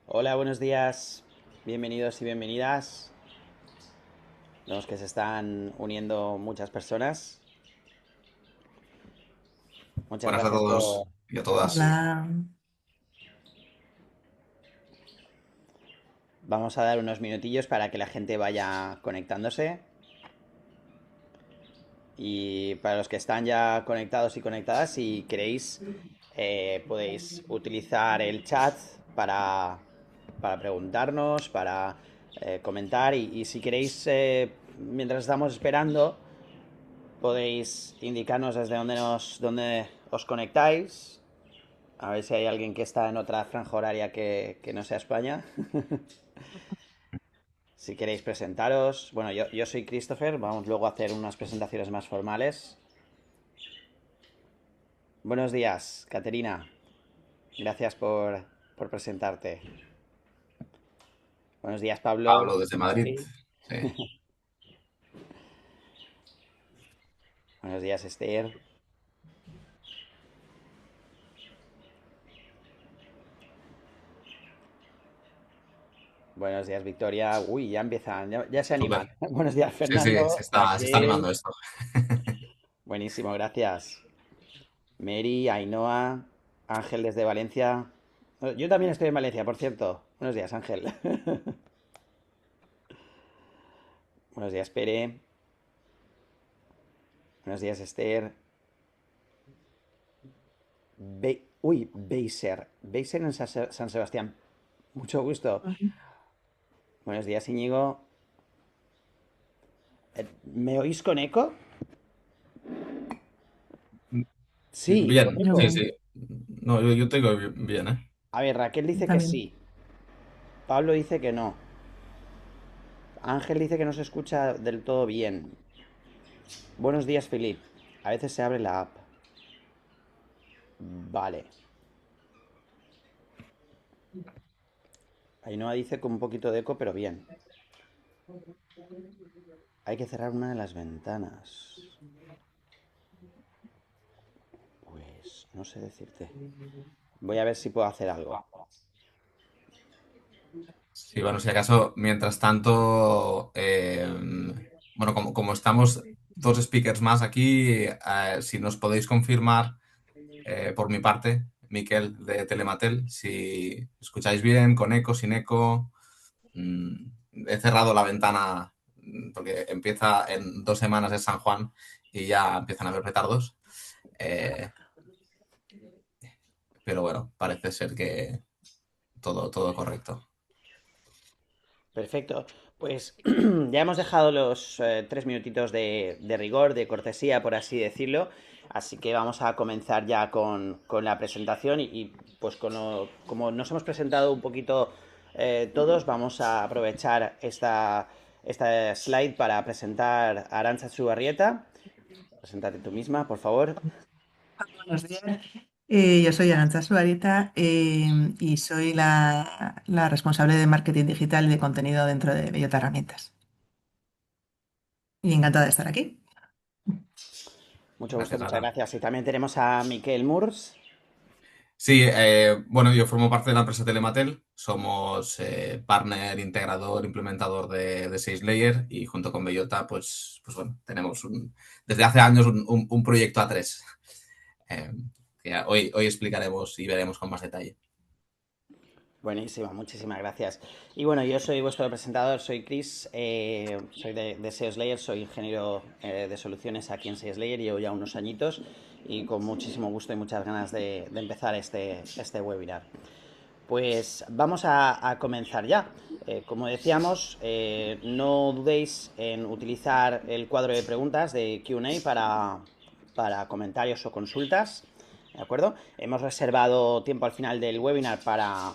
Hola, buenos días. Bienvenidos y bienvenidas. Vemos que se están uniendo muchas personas. Muchas Buenas a gracias todos y a todas. Hola. Vamos a dar unos minutillos para que la gente vaya conectándose. Y para los que están ya conectados y conectadas, si queréis, podéis utilizar el chat para, para preguntarnos, para comentar. Y si queréis, mientras estamos esperando, podéis indicarnos desde dónde os conectáis. A ver si hay alguien que está en otra franja horaria que no sea España. Si queréis presentaros. Bueno, yo soy Christopher. Vamos luego a hacer unas presentaciones más formales. Buenos días, Caterina. Gracias por presentarte. Buenos días, Pablo. Pablo desde Madrid. Madrid. Sí. Buenos días, Esther. Buenos días, Victoria. Uy, ya empiezan, ya se animan. Súper. Buenos días, Sí, sí, Fernando. se está Raquel. animando esto. Buenísimo, gracias. Mary, Ainhoa, Ángel desde Valencia. Yo también estoy en Valencia, por cierto. Buenos días, Ángel. Buenos días, Pere. Buenos días, Esther. Uy, Beiser. Beiser en San Sebastián. Mucho gusto. Buenos días, Íñigo. ¿Me oís con eco? Sí, con Bien, sí, eco. No, sí. No, yo te digo bien, ¿eh? A ver, Raquel dice que también. sí. Pablo dice que no. Ángel dice que no se escucha del todo bien. Buenos días, Filip. A veces se abre la app. Vale. Ainhoa dice con un poquito de eco, pero bien. Hay que cerrar una de las ventanas. Pues no sé decirte. Voy a ver si puedo hacer algo. Sí, bueno, si acaso, mientras tanto, bueno, como estamos dos speakers más aquí, si nos podéis confirmar por mi parte, Miquel de Telematel, si escucháis bien, con eco, sin eco. Mm, He cerrado la ventana porque empieza en 2 semanas de San Juan y ya empiezan a haber petardos. Eh, pero bueno, parece ser que todo correcto. Perfecto. Pues ya hemos dejado los 3 minutitos de rigor, de cortesía, por así decirlo. Así que vamos a comenzar ya con la presentación pues como nos hemos presentado un poquito todos, vamos a aprovechar esta slide para presentar a Arantxa Subarrieta. Preséntate tú misma, por favor. Buenos días. Yo soy Arantxa Suarita y soy la responsable de marketing digital y de contenido dentro de Bellota Herramientas. Y encantada de estar aquí. Mucho gusto, Gracias, muchas Ara. gracias. Y también tenemos a Miquel Murs. Sí, bueno, yo formo parte de la empresa Telematel. Somos partner, integrador, implementador de SageLayer y junto con Bellota, pues bueno, tenemos desde hace años un proyecto A3 eh, que hoy explicaremos y veremos con más detalle. Buenísimo, muchísimas gracias. Y bueno, yo soy vuestro presentador, soy Chris, soy de SalesLayer, soy ingeniero de soluciones aquí en SalesLayer, llevo ya unos añitos y con muchísimo gusto y muchas ganas de empezar este webinar. Pues vamos a comenzar ya. Como decíamos, no dudéis en utilizar el cuadro de preguntas de Q&A para comentarios o consultas. ¿De acuerdo? Hemos reservado tiempo al final del webinar para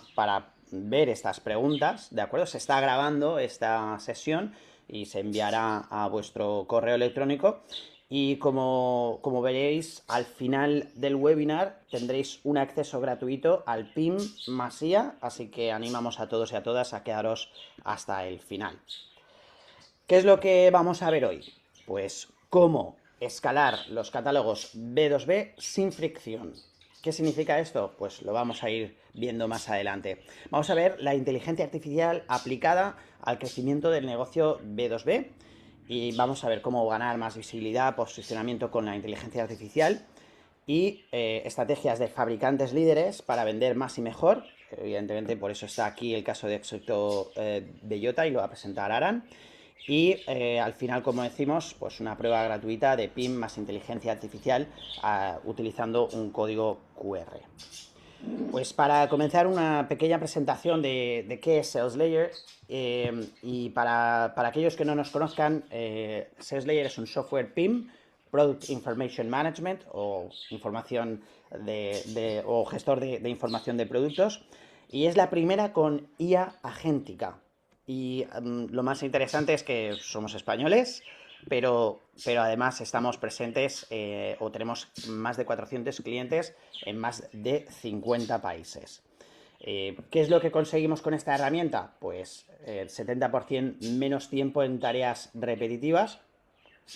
ver estas preguntas. ¿De acuerdo? Se está grabando esta sesión y se enviará a vuestro correo electrónico. Y como veréis, al final del webinar tendréis un acceso gratuito al PIM Masía, así que animamos a todos y a todas a quedaros hasta el final. ¿Qué es lo que vamos a ver hoy? Pues cómo escalar los catálogos B2B sin fricción. ¿Qué significa esto? Pues lo vamos a ir viendo más adelante. Vamos a ver la inteligencia artificial aplicada al crecimiento del negocio B2B y vamos a ver cómo ganar más visibilidad, posicionamiento con la inteligencia artificial y estrategias de fabricantes líderes para vender más y mejor. Evidentemente, por eso está aquí el caso de éxito Bellota y lo va a presentar Aran. Y al final, como decimos, pues una prueba gratuita de PIM más inteligencia artificial utilizando un código QR. Pues para comenzar una pequeña presentación de qué es SalesLayer y para aquellos que no nos conozcan, SalesLayer es un software PIM, Product Information Management o información o gestor de información de productos, y es la primera con IA agéntica. Y lo más interesante es que somos españoles, pero además estamos presentes o tenemos más de 400 clientes en más de 50 países. ¿Qué es lo que conseguimos con esta herramienta? Pues el 70% menos tiempo en tareas repetitivas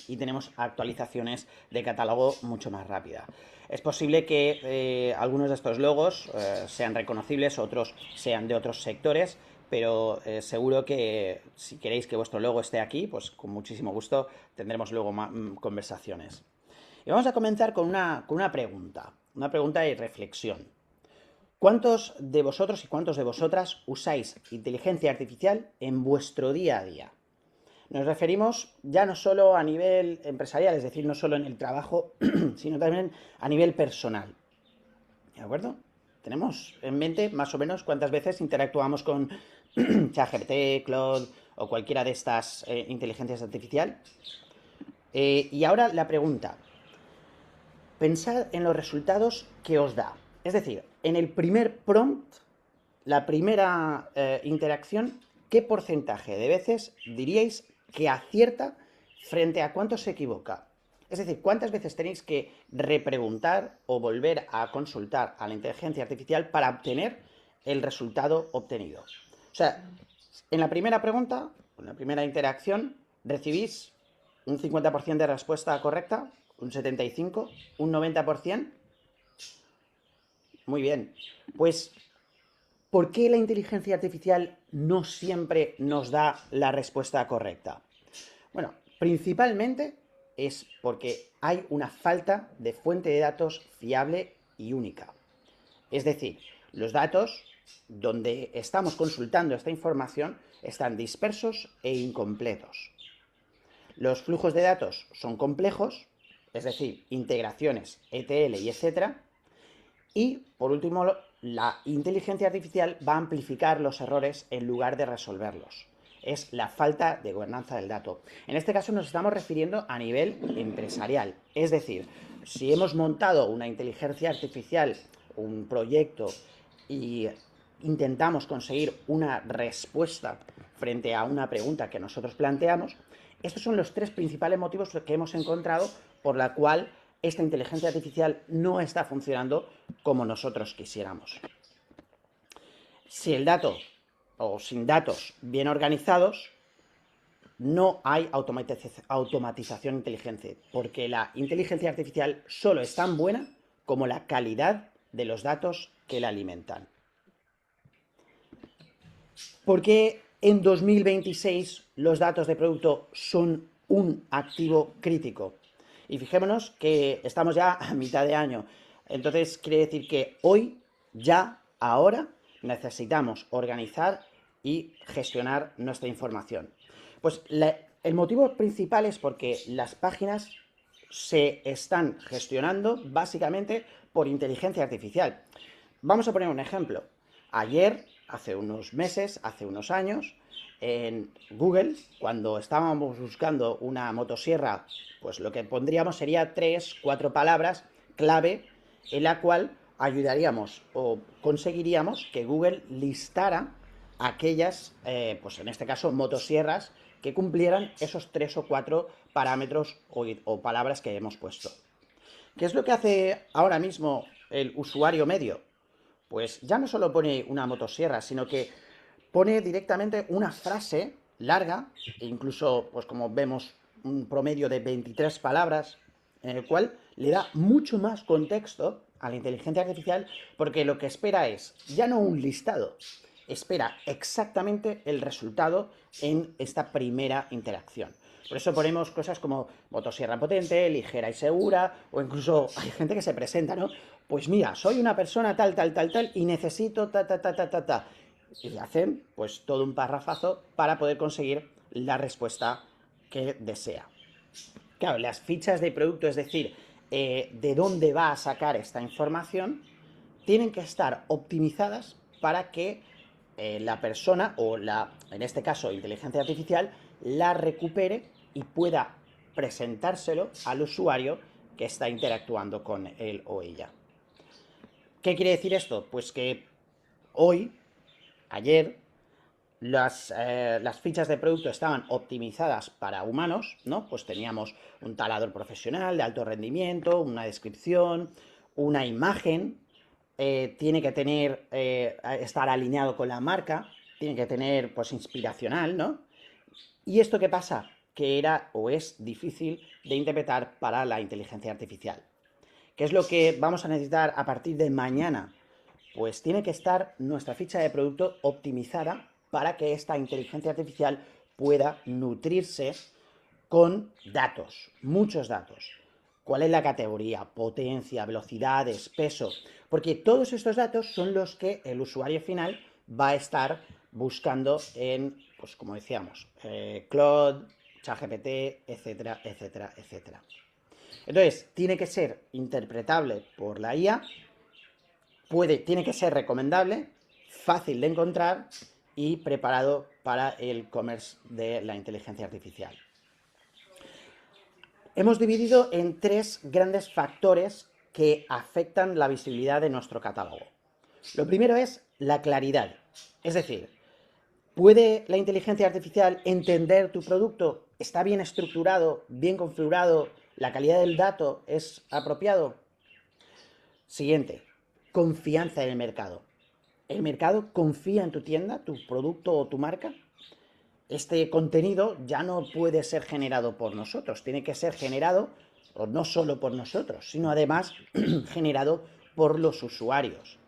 y tenemos actualizaciones de catálogo mucho más rápida. Es posible que algunos de estos logos sean reconocibles, otros sean de otros sectores, pero seguro que si queréis que vuestro logo esté aquí, pues con muchísimo gusto tendremos luego conversaciones. Y vamos a comenzar con una pregunta de reflexión. ¿Cuántos de vosotros y cuántos de vosotras usáis inteligencia artificial en vuestro día a día? Nos referimos ya no solo a nivel empresarial, es decir, no solo en el trabajo, sino también a nivel personal. ¿De acuerdo? Tenemos en mente más o menos cuántas veces interactuamos con ChatGPT, Claude o cualquiera de estas inteligencias artificiales. Y ahora la pregunta. Pensad en los resultados que os da. Es decir, en el primer prompt, la primera interacción, ¿qué porcentaje de veces diríais que acierta frente a cuánto se equivoca? Es decir, ¿cuántas veces tenéis que repreguntar o volver a consultar a la inteligencia artificial para obtener el resultado obtenido? O sea, en la primera pregunta, en la primera interacción, recibís un 50% de respuesta correcta, un 75%, un 90%. Muy bien. Pues, ¿por qué la inteligencia artificial no siempre nos da la respuesta correcta? Bueno, principalmente es porque hay una falta de fuente de datos fiable y única. Es decir, los datos donde estamos consultando esta información están dispersos e incompletos. Los flujos de datos son complejos, es decir, integraciones, ETL y etcétera. Y, por último, la inteligencia artificial va a amplificar los errores en lugar de resolverlos. Es la falta de gobernanza del dato. En este caso nos estamos refiriendo a nivel empresarial. Es decir, si hemos montado una inteligencia artificial, un proyecto, y intentamos conseguir una respuesta frente a una pregunta que nosotros planteamos, estos son los tres principales motivos que hemos encontrado por la cual esta inteligencia artificial no está funcionando como nosotros quisiéramos. Si el dato o sin datos bien organizados, no hay automatización inteligente, porque la inteligencia artificial solo es tan buena como la calidad de los datos que la alimentan. ¿Por qué en 2026 los datos de producto son un activo crítico? Y fijémonos que estamos ya a mitad de año. Entonces quiere decir que hoy, ya, ahora, necesitamos organizar y gestionar nuestra información. Pues el motivo principal es porque las páginas se están gestionando básicamente por inteligencia artificial. Vamos a poner un ejemplo. Ayer, hace unos meses, hace unos años, en Google, cuando estábamos buscando una motosierra, pues lo que pondríamos sería 3, 4 palabras clave en la cual ayudaríamos o conseguiríamos que Google listara aquellas, pues en este caso, motosierras que cumplieran esos 3 o 4 parámetros o palabras que hemos puesto. ¿Qué es lo que hace ahora mismo el usuario medio? Pues ya no solo pone una motosierra, sino que pone directamente una frase larga, e incluso, pues como vemos, un promedio de 23 palabras, en el cual le da mucho más contexto a la inteligencia artificial porque lo que espera es ya no un listado, espera exactamente el resultado en esta primera interacción. Por eso ponemos cosas como motosierra potente, ligera y segura, o incluso hay gente que se presenta, ¿no? Pues mira, soy una persona tal, tal, tal, tal, y necesito ta, ta, ta, ta, ta, ta. Y hacen pues todo un parrafazo para poder conseguir la respuesta que desea. Claro, las fichas de producto, es decir, de dónde va a sacar esta información, tienen que estar optimizadas para que la persona, o en este caso, inteligencia artificial, la recupere y pueda presentárselo al usuario que está interactuando con él o ella. ¿Qué quiere decir esto? Pues que hoy, ayer, las fichas de producto estaban optimizadas para humanos, ¿no? Pues teníamos un taladro profesional de alto rendimiento, una descripción, una imagen, tiene que tener, estar alineado con la marca, tiene que tener, pues, inspiracional, ¿no? ¿Y esto qué pasa? Que era o es difícil de interpretar para la inteligencia artificial. ¿Qué es lo que vamos a necesitar a partir de mañana? Pues tiene que estar nuestra ficha de producto optimizada para que esta inteligencia artificial pueda nutrirse con datos, muchos datos. ¿Cuál es la categoría? Potencia, velocidades, peso. Porque todos estos datos son los que el usuario final va a estar buscando en, pues como decíamos, Claude, ChatGPT, etcétera, etcétera, etcétera. Entonces, tiene que ser interpretable por la IA, tiene que ser recomendable, fácil de encontrar y preparado para el commerce de la inteligencia artificial. Hemos dividido en 3 grandes factores que afectan la visibilidad de nuestro catálogo. Lo primero es la claridad, es decir, ¿puede la inteligencia artificial entender tu producto? ¿Está bien estructurado, bien configurado? ¿La calidad del dato es apropiado? Siguiente, confianza en el mercado. ¿El mercado confía en tu tienda, tu producto o tu marca? Este contenido ya no puede ser generado por nosotros, tiene que ser generado, o no solo por nosotros, sino además generado por los usuarios.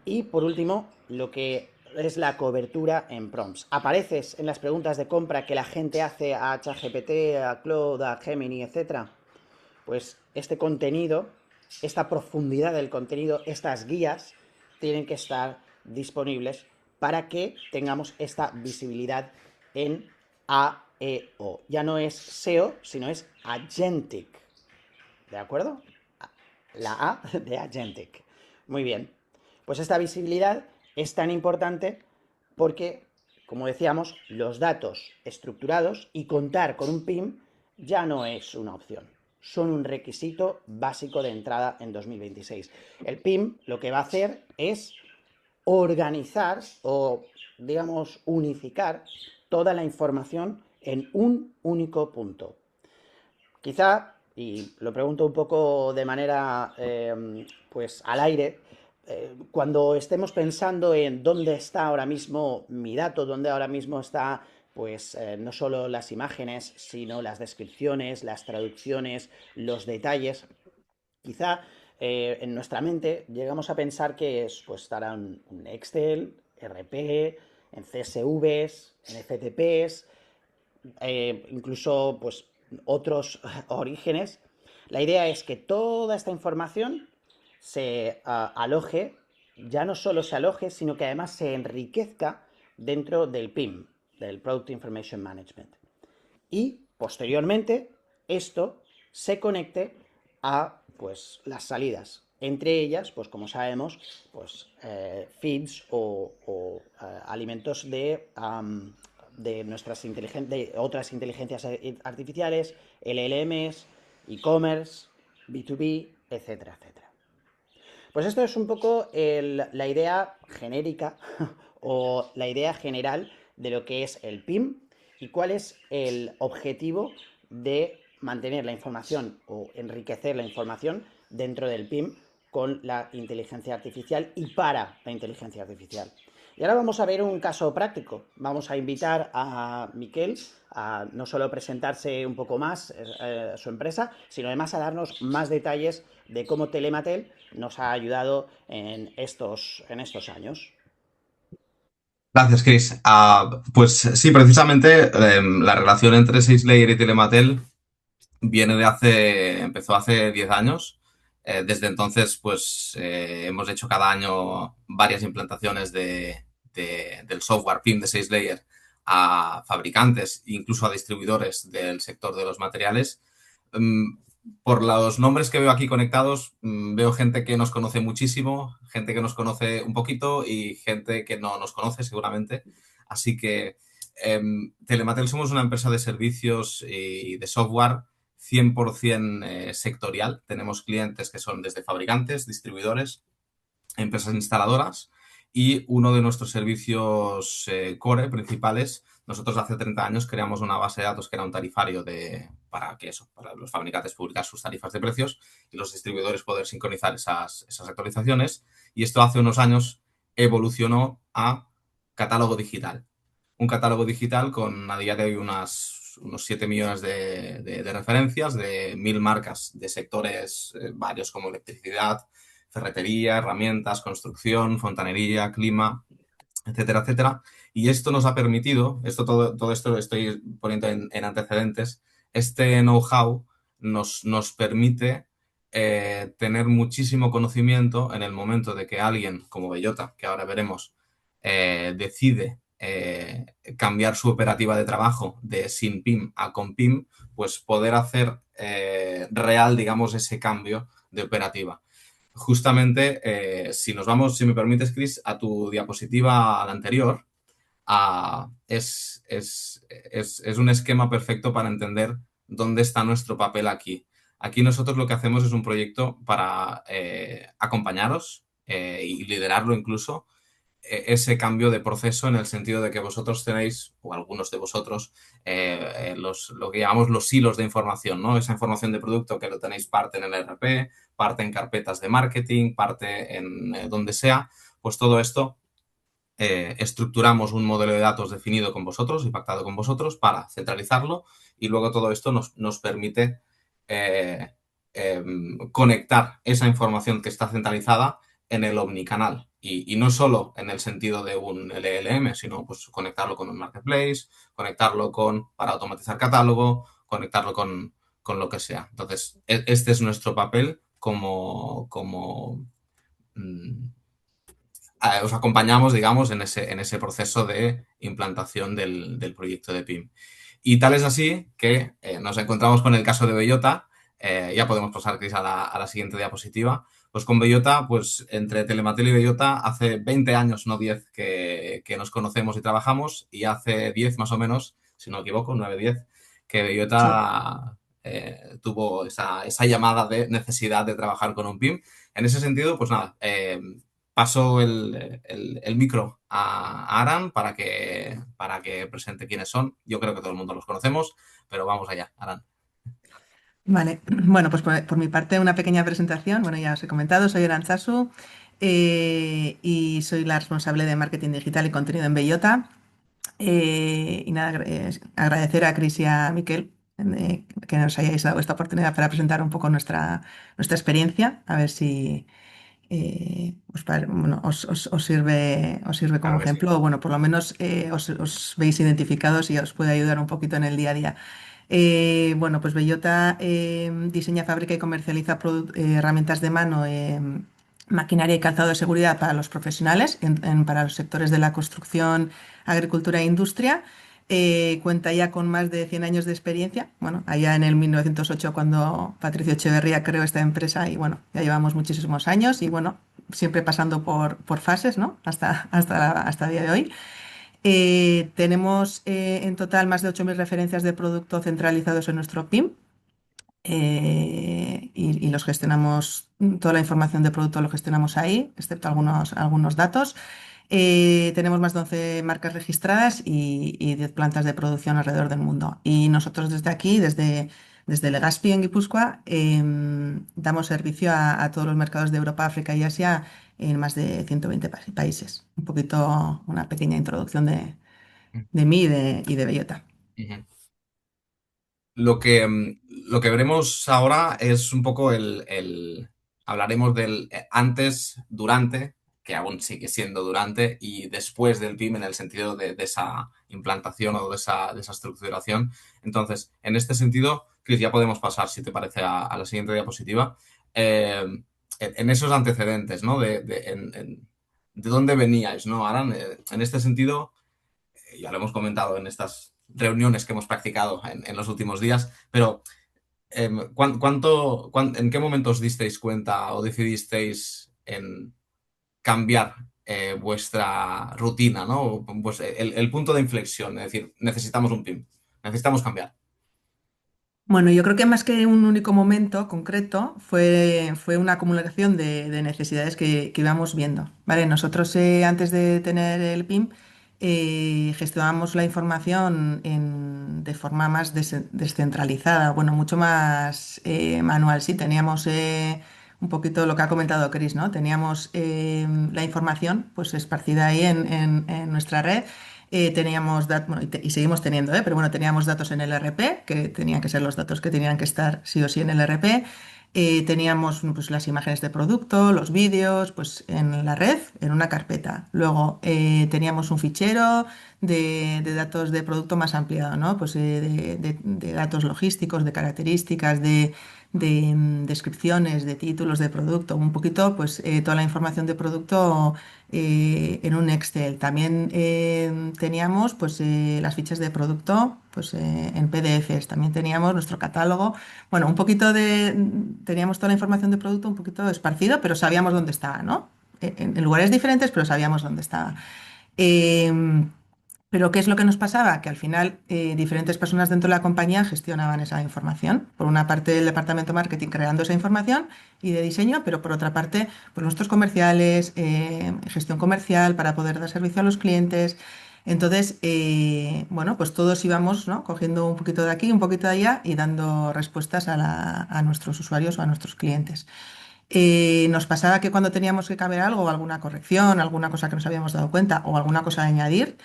Y por último, lo que es la cobertura en prompts. ¿Apareces en las preguntas de compra que la gente hace a ChatGPT, a Claude, a Gemini, etcétera? Pues este contenido, esta profundidad del contenido, estas guías, tienen que estar disponibles para que tengamos esta visibilidad en AEO. Ya no es SEO, sino es Agentic. ¿De acuerdo? La A de Agentic. Muy bien. Pues esta visibilidad es tan importante porque, como decíamos, los datos estructurados y contar con un PIM ya no es una opción. Son un requisito básico de entrada en 2026. El PIM lo que va a hacer es organizar o, digamos, unificar toda la información en un único punto. Quizá, y lo pregunto un poco de manera pues al aire, cuando estemos pensando en dónde está ahora mismo mi dato, dónde ahora mismo está pues no solo las imágenes, sino las descripciones, las traducciones, los detalles, quizá en nuestra mente llegamos a pensar que pues, estará en un Excel, RP, en CSVs, en FTPs, incluso pues otros orígenes. La idea es que toda esta información se aloje, ya no solo se aloje, sino que además se enriquezca dentro del PIM, del Product Information Management. Y posteriormente esto se conecte a pues las salidas. Entre ellas, pues como sabemos, pues feeds o alimentos de de otras inteligencias artificiales, LLMs, e-commerce, B2B, etcétera, etcétera. Pues esto es un poco la idea genérica o la idea general de lo que es el PIM y cuál es el objetivo de mantener la información o enriquecer la información dentro del PIM con la inteligencia artificial y para la inteligencia artificial. Y ahora vamos a ver un caso práctico. Vamos a invitar a Miquel a no solo presentarse un poco más su empresa, sino además a darnos más detalles de cómo Telematel nos ha ayudado en estos años. Gracias, Chris. Pues sí, precisamente la relación entre SageLayer y Telematel empezó hace 10 años. Desde entonces, pues hemos hecho cada año varias implantaciones del software PIM de SageLayer a fabricantes, incluso a distribuidores del sector de los materiales. Por los nombres que veo aquí conectados, veo gente que nos conoce muchísimo, gente que nos conoce un poquito y gente que no nos conoce seguramente. Así que Telematel somos una empresa de servicios y de software 100% sectorial. Tenemos clientes que son desde fabricantes, distribuidores, empresas instaladoras y uno de nuestros servicios core principales. Nosotros hace 30 años creamos una base de datos que era un tarifario para los fabricantes publicar sus tarifas de precios y los distribuidores poder sincronizar esas actualizaciones. Y esto hace unos años evolucionó a catálogo digital. Un catálogo digital con a día de hoy unos 7 millones de referencias de 1000 marcas de sectores varios como electricidad, ferretería, herramientas, construcción, fontanería, clima, etcétera, etcétera. Y esto nos ha permitido, todo esto lo estoy poniendo en antecedentes, este know-how nos permite tener muchísimo conocimiento en el momento de que alguien como Bellota, que ahora veremos, decide cambiar su operativa de trabajo de sin PIM a con PIM, pues poder hacer real, digamos, ese cambio de operativa. Justamente, si nos vamos, si me permites, Chris, a tu diapositiva a la anterior, es un esquema perfecto para entender dónde está nuestro papel aquí. Aquí nosotros lo que hacemos es un proyecto para acompañaros y liderarlo incluso, ese cambio de proceso en el sentido de que vosotros tenéis, o algunos de vosotros, lo que llamamos los silos de información, ¿no? Esa información de producto que lo tenéis parte en el ERP, parte en carpetas de marketing, parte en donde sea, pues todo esto estructuramos un modelo de datos definido con vosotros y pactado con vosotros para centralizarlo y luego todo esto nos permite conectar esa información que está centralizada en el omnicanal y no solo en el sentido de un LLM, sino pues conectarlo con un marketplace, conectarlo para automatizar catálogo, conectarlo con lo que sea. Entonces, este es nuestro papel como os acompañamos, digamos, en ese proceso de implantación del proyecto de PIM. Y tal es así que nos encontramos con el caso de Bellota. Ya podemos pasar, Cris, a la siguiente diapositiva. Pues con Bellota, pues entre Telematel y Bellota hace 20 años, no 10, que nos conocemos y trabajamos, y hace 10 más o menos, si no me equivoco, 9, 10, que Bellota tuvo esa llamada de necesidad de trabajar con un PIM. En ese sentido, pues nada, paso el micro a Aran para que presente quiénes son. Yo creo que todo el mundo los conocemos, pero vamos allá, Aran. Vale, bueno, pues por mi parte una pequeña presentación. Bueno, ya os he comentado, soy Arantzazu y soy la responsable de marketing digital y contenido en Bellota. Y nada, agradecer a Cris y a Miquel que nos hayáis dado esta oportunidad para presentar un poco nuestra experiencia, a ver si bueno, os sirve como Claro que sí. ejemplo, o bueno, por lo menos os veis identificados y os puede ayudar un poquito en el día a día. Bueno, pues Bellota diseña, fabrica y comercializa herramientas de mano, maquinaria y calzado de seguridad para los profesionales, para los sectores de la construcción, agricultura e industria. Cuenta ya con más de 100 años de experiencia. Bueno, allá en el 1908 cuando Patricio Echeverría creó esta empresa y bueno, ya llevamos muchísimos años y bueno, siempre pasando por fases, ¿no? Hasta el día de hoy. Tenemos en total más de 8.000 referencias de producto centralizados en nuestro PIM. Y los gestionamos, toda la información de producto lo gestionamos ahí, excepto algunos datos. Tenemos más de 11 marcas registradas y 10 plantas de producción alrededor del mundo. Y nosotros desde aquí, desde Legazpi en Guipúzcoa, damos servicio a todos los mercados de Europa, África y Asia en más de 120 países. Un poquito, una pequeña introducción de mí y de Bellota. Ujú. Lo que veremos ahora es un poco hablaremos del antes, durante, que aún sigue siendo durante, y después del PIM en el sentido de esa implantación o de esa estructuración. Entonces, en este sentido, Chris, ya podemos pasar, si te parece, a la siguiente diapositiva. En esos antecedentes, ¿no? De dónde veníais, ¿no, Aran? En este sentido, ya lo hemos comentado en estas reuniones que hemos practicado en los últimos días, pero ¿en qué momento os disteis cuenta o decidisteis en cambiar vuestra rutina, ¿no? Pues el punto de inflexión, es decir, necesitamos un PIM, necesitamos cambiar. Bueno, yo creo que más que un único momento concreto, fue una acumulación de necesidades que íbamos viendo. ¿Vale? Nosotros antes de tener el PIM gestionábamos la información de forma más descentralizada, bueno, mucho más manual. Sí, teníamos un poquito lo que ha comentado Chris, ¿no? Teníamos la información pues esparcida ahí en nuestra red. Teníamos datos, bueno, y seguimos teniendo, pero bueno, teníamos datos en el RP, que tenían que ser los datos que tenían que estar sí o sí en el RP. Teníamos pues, las imágenes de producto, los vídeos, pues en la red, en una carpeta. Luego teníamos un fichero de datos de producto más ampliado, ¿no? Pues de datos logísticos, de características, de descripciones, de títulos de producto, un poquito, pues toda la información de producto en un Excel. También teníamos pues, las fichas de producto pues, en PDFs. También teníamos nuestro catálogo. Bueno, un poquito teníamos toda la información de producto un poquito esparcido, pero sabíamos dónde estaba, ¿no? En lugares diferentes, pero sabíamos dónde estaba. Em, pero ¿qué es lo que nos pasaba? Que al final diferentes personas dentro de la compañía gestionaban esa información. Por una parte el departamento de marketing creando esa información y de diseño, pero por otra parte pues nuestros comerciales, gestión comercial para poder dar servicio a los clientes. Entonces, bueno, pues todos íbamos, ¿no? Cogiendo un poquito de aquí, un poquito de allá y dando respuestas a nuestros usuarios o a nuestros clientes. Nos pasaba que cuando teníamos que cambiar algo, alguna corrección, alguna cosa que nos habíamos dado cuenta o alguna cosa a añadir,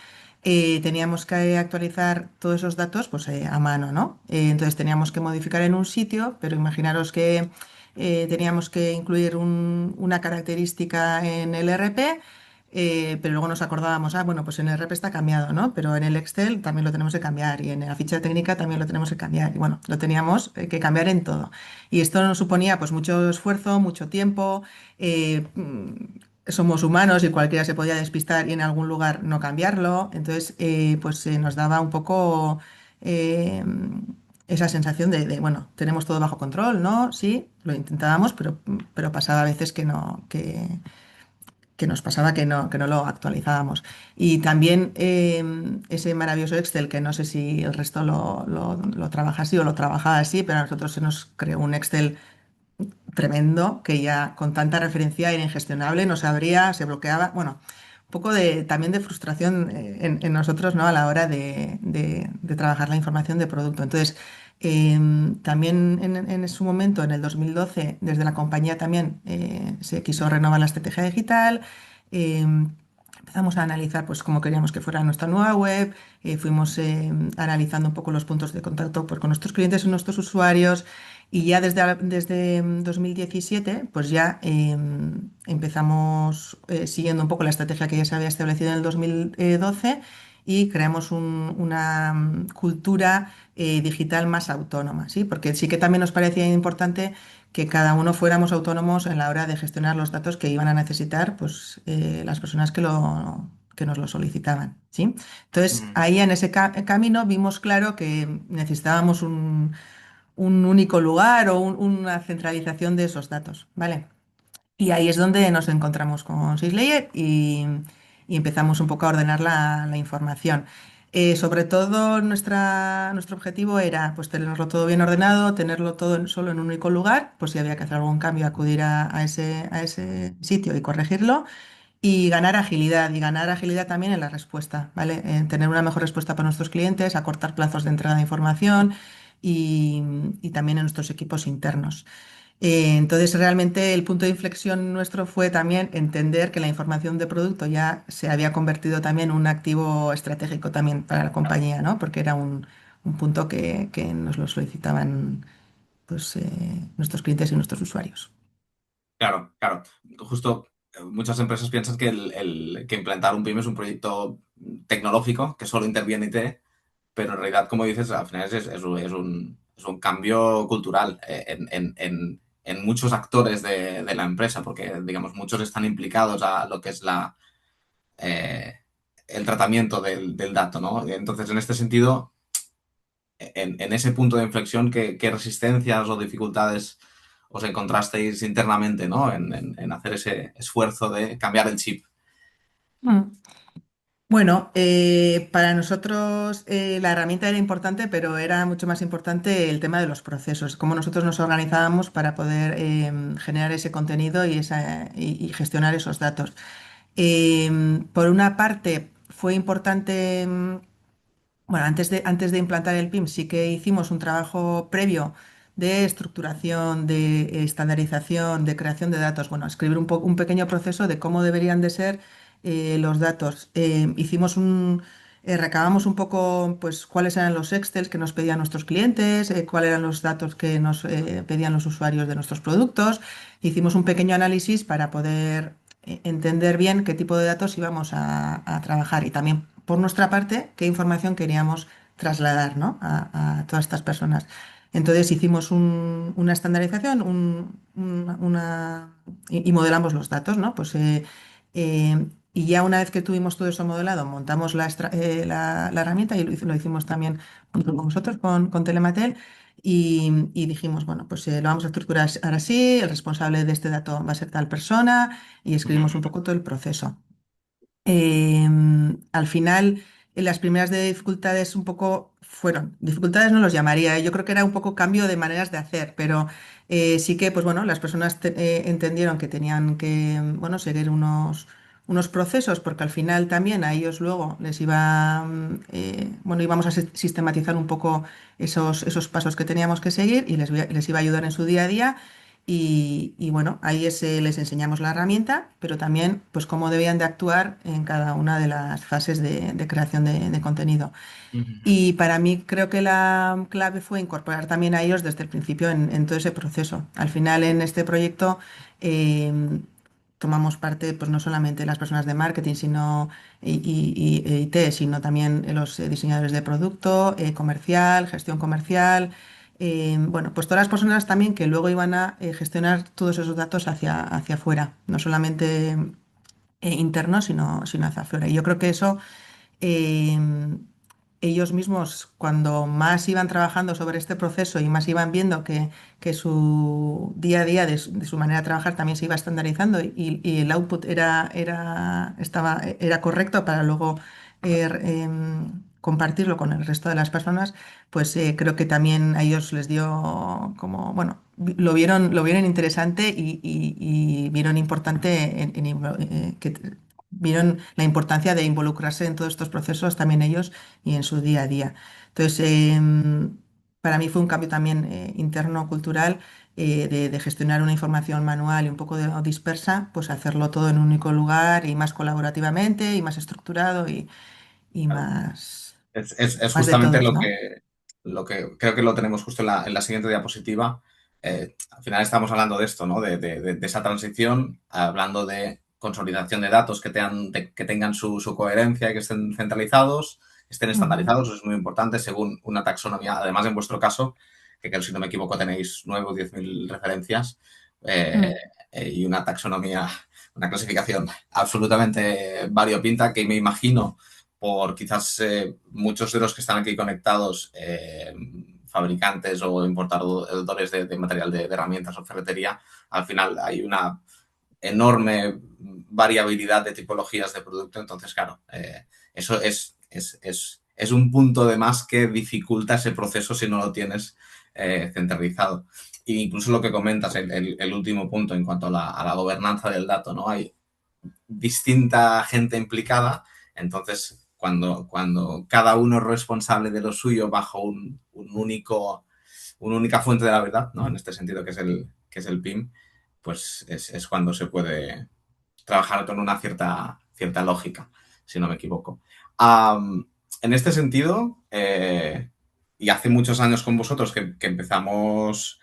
teníamos que actualizar todos esos datos pues, a mano, ¿no? Entonces teníamos que modificar en un sitio, pero imaginaros que teníamos que incluir una característica en el RP. Pero luego nos acordábamos, bueno, pues en el RP está cambiado, ¿no? Pero en el Excel también lo tenemos que cambiar y en la ficha técnica también lo tenemos que cambiar. Y bueno, lo teníamos que cambiar en todo. Y esto nos suponía pues mucho esfuerzo, mucho tiempo. Somos humanos y cualquiera se podía despistar y en algún lugar no cambiarlo. Entonces, pues nos daba un poco eh, esa sensación bueno, tenemos todo bajo control, ¿no? Sí, lo intentábamos, pero pasaba a veces que nos pasaba que no lo actualizábamos. Y también ese maravilloso Excel, que no sé si el resto lo trabaja así o lo trabaja así, pero a nosotros se nos creó un Excel tremendo que ya con tanta referencia era ingestionable, no se abría, se bloqueaba. Bueno, un poco también de frustración en nosotros, ¿no? A la hora de trabajar la información de producto. Entonces, también en su momento, en el 2012, desde la compañía también se quiso renovar la estrategia digital. Empezamos a analizar pues, cómo queríamos que fuera nuestra nueva web, fuimos analizando un poco los puntos de contacto pues, con nuestros clientes y nuestros usuarios y ya desde 2017 pues ya empezamos siguiendo un poco la estrategia que ya se había establecido en el 2012 y creamos una cultura digital más autónoma, ¿sí? Porque sí que también nos parecía importante que cada uno fuéramos autónomos en la hora de gestionar los datos que iban a necesitar pues, las personas que nos lo solicitaban, ¿sí? Entonces, Mm. ahí en ese camino vimos claro que necesitábamos un único lugar o una centralización de esos datos, ¿vale? Y ahí es donde nos encontramos con SysLayer y empezamos un poco a ordenar la información. Sobre todo nuestro objetivo era pues tenerlo todo bien ordenado, tenerlo todo solo en un único lugar, pues si había que hacer algún cambio, acudir a ese sitio y corregirlo y ganar agilidad también en la respuesta, ¿vale? En tener una mejor respuesta para nuestros clientes, acortar plazos de entrega de información y también en nuestros equipos internos. Entonces, realmente el punto de inflexión nuestro fue también entender que la información de producto ya se había convertido también en un activo estratégico también para la compañía, ¿no? Porque era un punto que nos lo solicitaban pues, nuestros clientes y nuestros usuarios. Claro, claro. Justo muchas empresas piensan que que implantar un PIM es un proyecto tecnológico que solo interviene IT, pero en realidad, como dices, al final es un cambio cultural en muchos actores de la empresa, porque, digamos, muchos están implicados a lo que es eh, el tratamiento del dato, ¿no? Entonces, en este sentido, en ese punto de inflexión, ¿qué resistencias o dificultades os encontrasteis internamente, ¿no? En hacer ese esfuerzo de cambiar el chip. Mm. Bueno, para nosotros la herramienta era importante, pero era mucho más importante el tema de los procesos, cómo nosotros nos organizábamos para poder generar ese contenido y gestionar esos datos. Por una parte, fue importante, bueno, antes de implantar el PIM sí que hicimos un trabajo previo de estructuración, de estandarización, de creación de datos, bueno, escribir un pequeño proceso de cómo deberían de ser los datos. Recabamos un poco, pues, cuáles eran los Excels que nos pedían nuestros clientes, cuáles eran los datos que nos pedían los usuarios de nuestros productos. Hicimos un pequeño análisis para poder entender bien qué tipo de datos íbamos a trabajar y también por nuestra parte qué información queríamos trasladar, ¿no? a todas estas personas. Entonces hicimos una estandarización y modelamos los datos, ¿no? Y ya una vez que tuvimos todo eso modelado, montamos la herramienta y lo hicimos también junto con vosotros, con Telematel, y dijimos, bueno, pues lo vamos a estructurar ahora sí, el responsable de este dato va a ser tal persona, y escribimos un poco todo el proceso. Al final, las primeras de dificultades un poco fueron, dificultades no los llamaría, yo creo que era un poco cambio de maneras de hacer, pero sí que, pues bueno, las personas entendieron que tenían que, bueno, seguir unos procesos, porque al final también a ellos luego les iba, bueno, íbamos a sistematizar un poco esos pasos que teníamos que seguir y les iba a ayudar en su día a día. Y bueno, ahí les enseñamos la herramienta, pero también pues cómo debían de actuar en cada una de las fases de creación de contenido. Ujú. Y para mí creo que la clave fue incorporar también a ellos desde el principio en todo ese proceso. Al final en este proyecto eh, tomamos parte pues no solamente las personas de marketing, sino e IT, sino también los diseñadores de producto, comercial, gestión comercial. Bueno, pues todas las personas también que luego iban a gestionar todos esos datos hacia afuera, no solamente internos, sino hacia afuera. Y yo creo que eso eh, ellos mismos, cuando más iban trabajando sobre este proceso y más iban viendo que su día a día de su manera de trabajar también se iba estandarizando y el output era correcto para luego compartirlo con el resto de las personas, pues creo que también a ellos les dio como, bueno, lo vieron interesante y vieron importante vieron la importancia de involucrarse en todos estos procesos también ellos y en su día a día. Entonces, para mí fue un cambio también interno cultural de gestionar una información manual y un poco dispersa, pues hacerlo todo en un único lugar y más colaborativamente y más estructurado y Es más de justamente todos, ¿no? lo que creo que lo tenemos justo en la siguiente diapositiva. Al final estamos hablando de esto, ¿no? De esa transición, hablando de consolidación de datos que tengan su coherencia y que estén centralizados, estén Ujú, estandarizados, eso es muy importante según una taxonomía. Además, en vuestro caso, que creo, si no me equivoco, tenéis 9 o 10.000 referencias eh, mm, y una taxonomía, una clasificación absolutamente variopinta que me imagino por quizás muchos de los que están aquí conectados, fabricantes o importadores de material de herramientas o ferretería, al final hay una enorme variabilidad de tipologías de producto. Entonces, claro, eso es un punto de más que dificulta ese proceso si no lo tienes centralizado. E incluso lo que comentas, el último punto en cuanto a la gobernanza del dato, ¿no? Hay distinta gente implicada, entonces cuando cada uno es responsable de lo suyo bajo una única fuente de la verdad, ¿no? En este sentido que es que es el PIM, pues es cuando se puede trabajar con una cierta lógica, si no me equivoco. En este sentido, y hace muchos años con vosotros que empezamos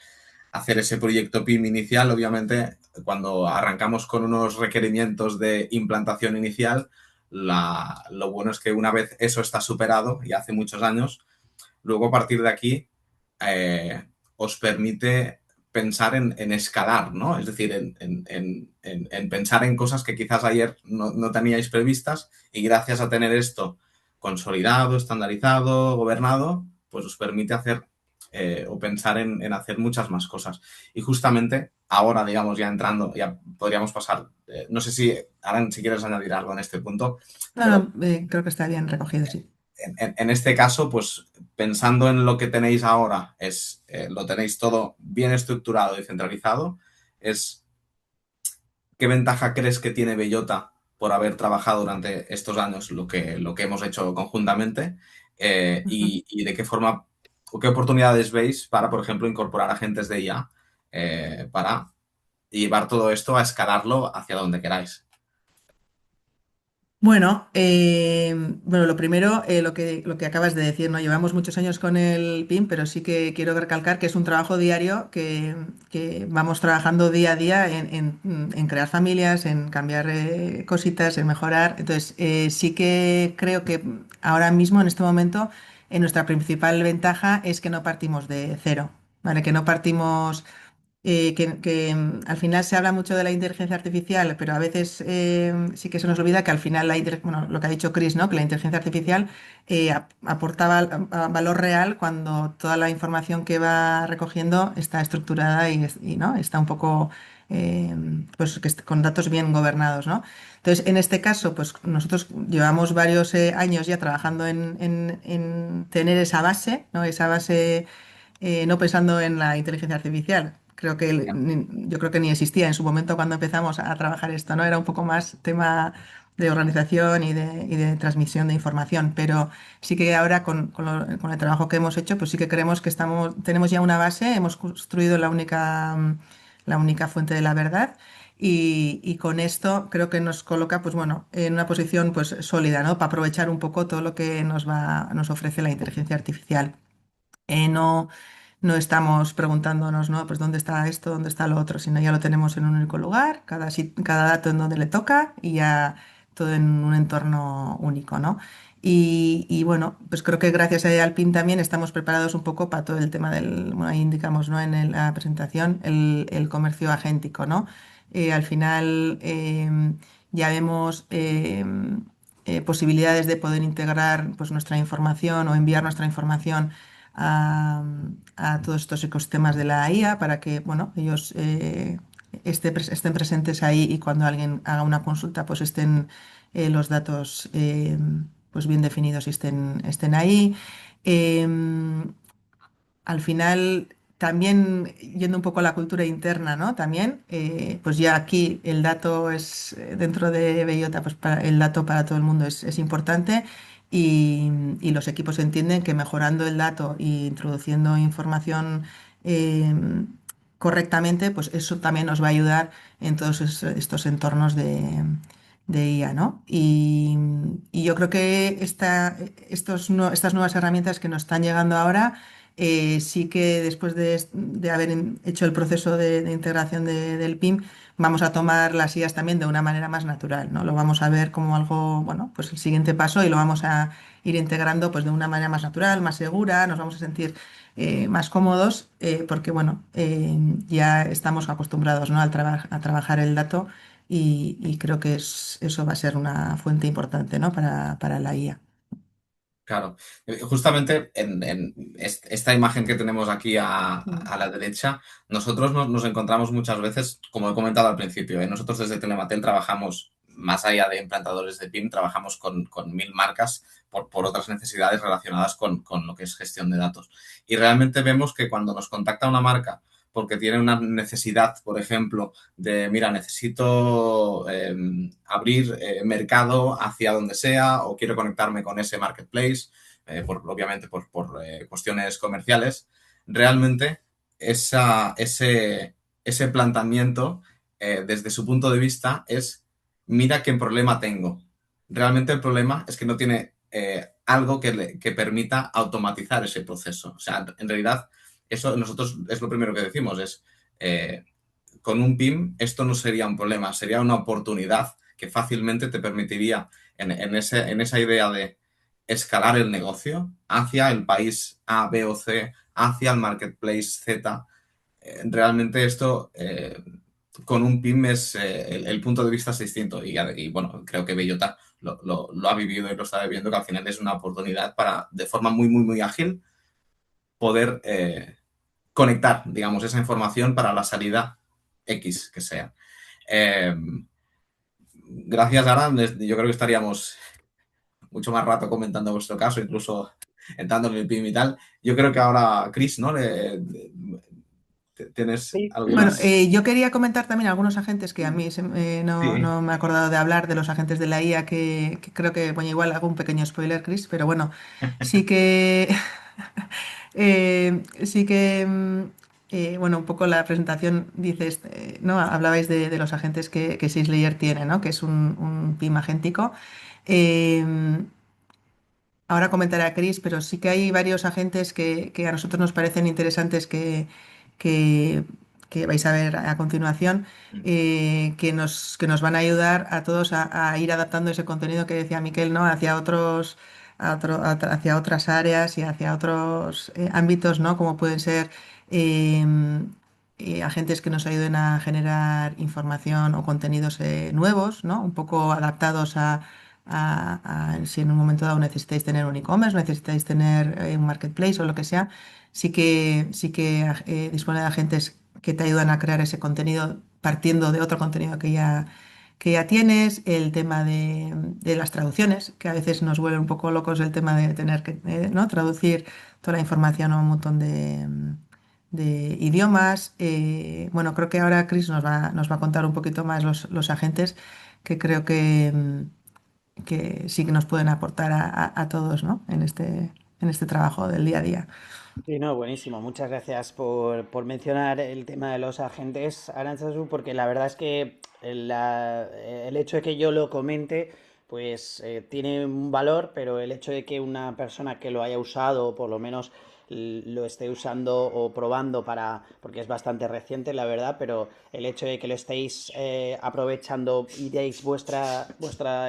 a hacer ese proyecto PIM inicial, obviamente, cuando arrancamos con unos requerimientos de implantación inicial, lo bueno es que una vez eso está superado, y hace muchos años, luego a partir de aquí os permite pensar en escalar, ¿no? Es decir, en pensar en cosas que quizás ayer no teníais previstas, y gracias a tener esto consolidado, estandarizado, gobernado, pues os permite hacer o pensar en hacer muchas más cosas. Y justamente ahora, digamos, ya entrando, ya podríamos pasar, no sé si, Aran, si quieres añadir algo en este punto, No, pero no, creo que está bien recogido, sí. en este caso, pues pensando en lo que tenéis ahora, lo tenéis todo bien estructurado y centralizado, es ¿qué ventaja crees que tiene Bellota por haber trabajado durante estos años lo que hemos hecho conjuntamente? Y de qué forma o qué oportunidades veis para, por ejemplo, incorporar agentes de IA para llevar todo esto a escalarlo hacia donde queráis? Bueno, lo primero, lo que acabas de decir, ¿no? Llevamos muchos años con el PIM, pero sí que quiero recalcar que es un trabajo diario que vamos trabajando día a día en crear familias, en cambiar cositas, en mejorar. Entonces, sí que creo que ahora mismo, en este momento, nuestra principal ventaja es que no partimos de cero, ¿vale? Que no partimos al final se habla mucho de la inteligencia artificial, pero a veces sí que se nos olvida que al final bueno, lo que ha dicho Chris, ¿no? Que la inteligencia artificial aporta valor real cuando toda la información que va recogiendo está estructurada ¿no? Está un poco eh, pues con datos bien gobernados, ¿no? Entonces, en este caso, pues nosotros llevamos varios años ya trabajando en tener esa base, ¿no? Esa base no pensando en la inteligencia artificial. Yo creo que ni existía en su momento cuando empezamos a trabajar esto, ¿no? Era un poco más tema de organización y de transmisión de información, pero sí que ahora con el trabajo que hemos hecho, pues sí que creemos que tenemos ya una base, hemos construido la única fuente de la verdad. Y con esto creo que nos coloca, pues bueno, en una posición pues sólida, ¿no? Para aprovechar un poco todo lo que nos ofrece la inteligencia artificial. No estamos preguntándonos, ¿no? Pues dónde está esto, dónde está lo otro, sino ya lo tenemos en un único lugar, cada dato en donde le toca y ya todo en un entorno único, ¿no? Y bueno, pues creo que gracias a Alpin también estamos preparados un poco para todo el tema bueno, ahí indicamos, ¿no? La presentación, el comercio agéntico, ¿no? Al final ya vemos posibilidades de poder integrar pues, nuestra información o enviar nuestra información a, a todos estos ecosistemas de la IA para que, bueno, ellos estén presentes ahí y cuando alguien haga una consulta, pues estén los datos pues bien definidos y estén ahí. Em, Al final, también yendo un poco a la cultura interna, ¿no? También, pues ya aquí el dato es, dentro de Bellota, pues el dato para todo el mundo es importante y los equipos entienden que mejorando el dato e introduciendo información eh, correctamente, pues eso también nos va a ayudar en todos estos entornos de IA, ¿no? Y yo creo que estas nuevas herramientas que nos están llegando ahora, sí que después de haber hecho el proceso de integración del PIM, vamos a tomar las IAs también de una manera más natural, ¿no? Lo vamos a ver como algo, bueno, pues el siguiente paso y lo vamos a ir integrando pues de una manera más natural, más segura, nos vamos a sentir más cómodos porque, bueno, ya estamos acostumbrados, ¿no? a trabajar el dato y creo que eso va a ser una fuente importante, ¿no? para la IA. Claro. Justamente en esta imagen que tenemos aquí Mm. a la derecha, nosotros nos encontramos muchas veces, como he comentado al principio, nosotros desde Telematel trabajamos, más allá de implantadores de PIM, trabajamos con 1000 marcas por otras necesidades relacionadas con lo que es gestión de datos. Y realmente vemos que cuando nos contacta una marca porque tiene una necesidad, por ejemplo, de, mira, necesito abrir mercado hacia donde sea o quiero conectarme con ese marketplace, obviamente por cuestiones comerciales, realmente ese ese planteamiento desde su punto de vista es, mira qué problema tengo. Realmente el problema es que no tiene algo que permita automatizar ese proceso. O sea, en realidad, eso nosotros es lo primero que decimos, es con un PIM esto no sería un problema, sería una oportunidad que fácilmente te permitiría en esa idea de escalar el negocio hacia el país A, B o C, hacia el marketplace Z. Realmente esto con un PIM es el punto de vista es distinto y bueno, creo que Bellota lo ha vivido y lo está viviendo, que al final es una oportunidad para, de forma muy, muy, muy ágil, poder conectar, digamos, esa información para la salida X que sea. Gracias, Aran. Yo creo que estaríamos mucho más rato comentando vuestro caso, incluso entrando en el PIM y tal. Yo creo que ahora, Chris, ¿no? ¿Tienes Sí, Bueno, algunas? yo quería comentar también algunos agentes que a mí no, Sí. no me he acordado de hablar de los agentes de la IA que creo que, bueno, igual hago un pequeño spoiler, Chris, pero bueno, sí que, sí que, bueno, un poco la presentación dices, ¿no? Hablabais de los agentes que SysLayer tiene, ¿no? Que es un PIM agéntico. Em, Ahora comentaré a Chris, pero sí que hay varios agentes que a nosotros nos parecen interesantes que, que vais a ver a continuación, que nos van a ayudar a todos a ir adaptando ese contenido que decía Miquel, ¿no? Hacia otros, hacia otras áreas y hacia otros ámbitos, ¿no? Como pueden ser agentes que nos ayuden a generar información o contenidos nuevos, ¿no? Un poco adaptados si en un momento dado necesitáis tener un e-commerce, necesitáis tener un marketplace o lo que sea, sí que dispone de agentes que te ayudan a crear ese contenido partiendo de otro contenido que ya tienes, el tema de las traducciones, que a veces nos vuelve un poco locos el tema de tener que ¿no? traducir toda la información a un montón de idiomas. Bueno, creo que ahora Chris nos va a contar un poquito más los agentes que creo que sí que nos pueden aportar a todos, ¿no? En este trabajo del día a día. sí, no, buenísimo. Muchas gracias por mencionar el tema de los agentes, Arantzazu, porque la verdad es que el hecho de que yo lo comente, pues tiene un valor, pero el hecho de que una persona que lo haya usado, o por lo menos lo esté usando o probando porque es bastante reciente, la verdad, pero el hecho de que lo estéis aprovechando y deis vuestra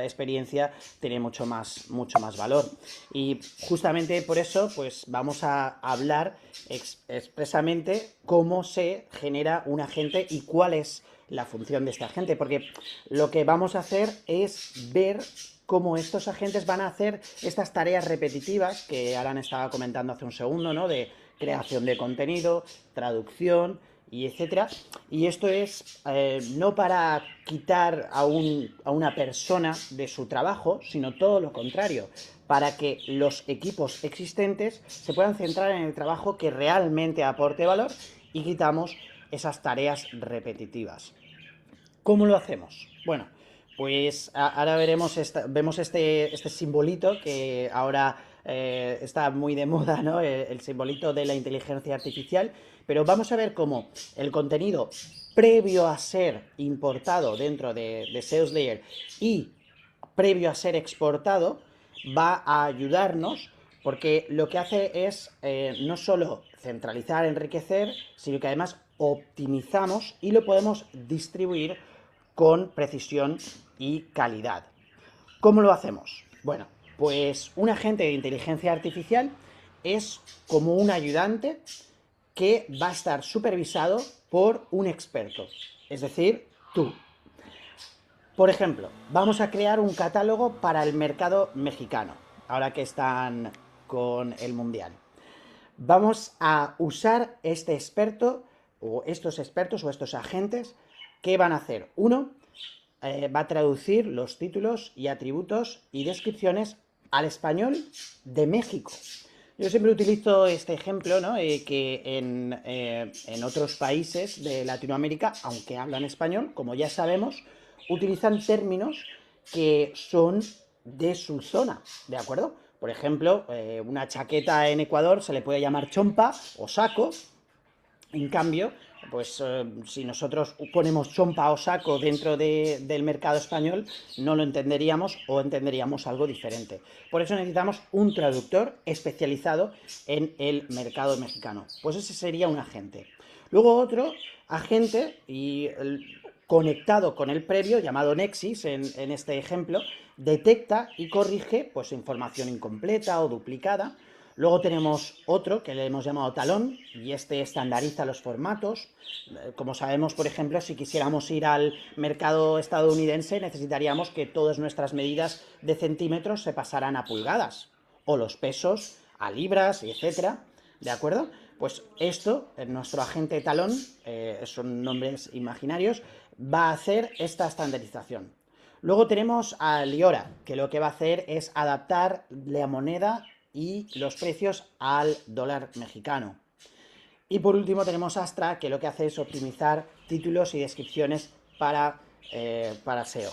experiencia tiene mucho más valor. Y justamente por eso, pues vamos a hablar expresamente cómo se genera un agente y cuál es la función de este agente, porque lo que vamos a hacer es ver cómo estos agentes van a hacer estas tareas repetitivas que Alan estaba comentando hace un segundo, ¿no? De creación de contenido, traducción y etcétera. Y esto es no para quitar a una persona de su trabajo, sino todo lo contrario, para que los equipos existentes se puedan centrar en el trabajo que realmente aporte valor y quitamos esas tareas repetitivas. ¿Cómo lo hacemos? Bueno, pues ahora vemos este simbolito que ahora está muy de moda, ¿no? El simbolito de la inteligencia artificial, pero vamos a ver cómo el contenido previo a ser importado dentro de SalesLayer y previo a ser exportado va a ayudarnos porque lo que hace es no solo centralizar, enriquecer, sino que además optimizamos y lo podemos distribuir con precisión y calidad. ¿Cómo lo hacemos? Bueno, pues un agente de inteligencia artificial es como un ayudante que va a estar supervisado por un experto, es decir, tú. Por ejemplo, vamos a crear un catálogo para el mercado mexicano, ahora que están con el Mundial. Vamos a usar este experto o estos expertos o estos agentes. ¿Qué van a hacer? Uno, va a traducir los títulos y atributos y descripciones al español de México. Yo siempre utilizo este ejemplo, ¿no? Que en otros países de Latinoamérica, aunque hablan español, como ya sabemos, utilizan términos que son de su zona, ¿de acuerdo? Por ejemplo, una chaqueta en Ecuador se le puede llamar chompa o saco. En cambio, Pues si nosotros ponemos chompa o saco dentro del mercado español, no lo entenderíamos o entenderíamos algo diferente. Por eso necesitamos un traductor especializado en el mercado mexicano. Pues ese sería un agente. Luego otro agente conectado con el previo, llamado Nexis en este ejemplo, detecta y corrige pues información incompleta o duplicada. Luego tenemos otro que le hemos llamado talón y este estandariza los formatos. Como sabemos, por ejemplo, si quisiéramos ir al mercado estadounidense necesitaríamos que todas nuestras medidas de centímetros se pasaran a pulgadas o los pesos a libras, etcétera. ¿De acuerdo? Pues esto, nuestro agente talón, son nombres imaginarios, va a hacer esta estandarización. Luego tenemos a Liora, que lo que va a hacer es adaptar la moneda y los precios al dólar mexicano. Y por último tenemos Astra, que lo que hace es optimizar títulos y descripciones para SEO.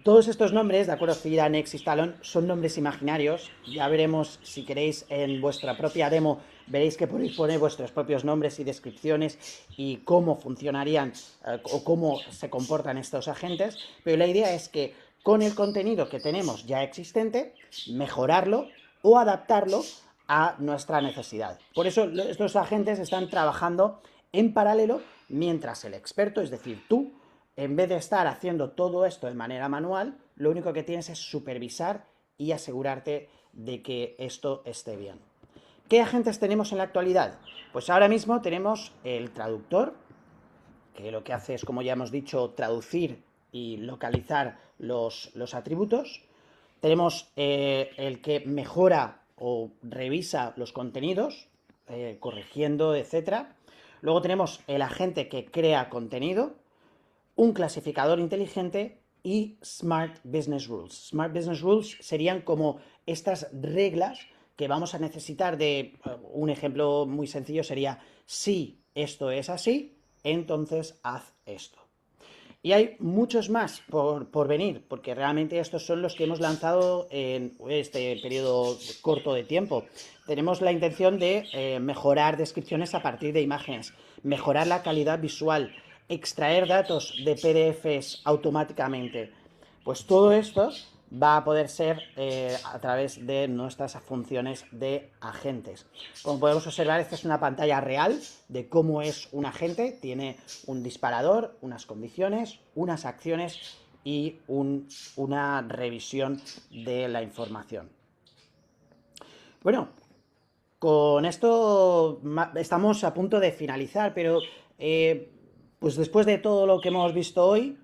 Todos estos nombres, de acuerdo, Fira, Nexis, Talon, son nombres imaginarios. Ya veremos, si queréis, en vuestra propia demo, veréis que podéis poner vuestros propios nombres y descripciones y cómo funcionarían o cómo se comportan estos agentes. Pero la idea es que con el contenido que tenemos ya existente, mejorarlo o adaptarlo a nuestra necesidad. Por eso estos agentes están trabajando en paralelo mientras el experto, es decir, tú, en vez de estar haciendo todo esto de manera manual, lo único que tienes es supervisar y asegurarte de que esto esté bien. ¿Qué agentes tenemos en la actualidad? Pues ahora mismo tenemos el traductor, que lo que hace es, como ya hemos dicho, traducir y localizar los atributos. Tenemos el que mejora o revisa los contenidos, corrigiendo, etc. Luego tenemos el agente que crea contenido, un clasificador inteligente y Smart Business Rules. Smart Business Rules serían como estas reglas que vamos a necesitar de, un ejemplo muy sencillo sería, si esto es así, entonces haz esto. Y hay muchos más por venir, porque realmente estos son los que hemos lanzado en este periodo corto de tiempo. Tenemos la intención de mejorar descripciones a partir de imágenes, mejorar la calidad visual, extraer datos de PDFs automáticamente. Pues todo esto va a poder ser a través de nuestras funciones de agentes. Como podemos observar, esta es una pantalla real de cómo es un agente. Tiene un disparador, unas condiciones, unas acciones y una revisión de la información. Bueno, con esto estamos a punto de finalizar, pero pues después de todo lo que hemos visto hoy,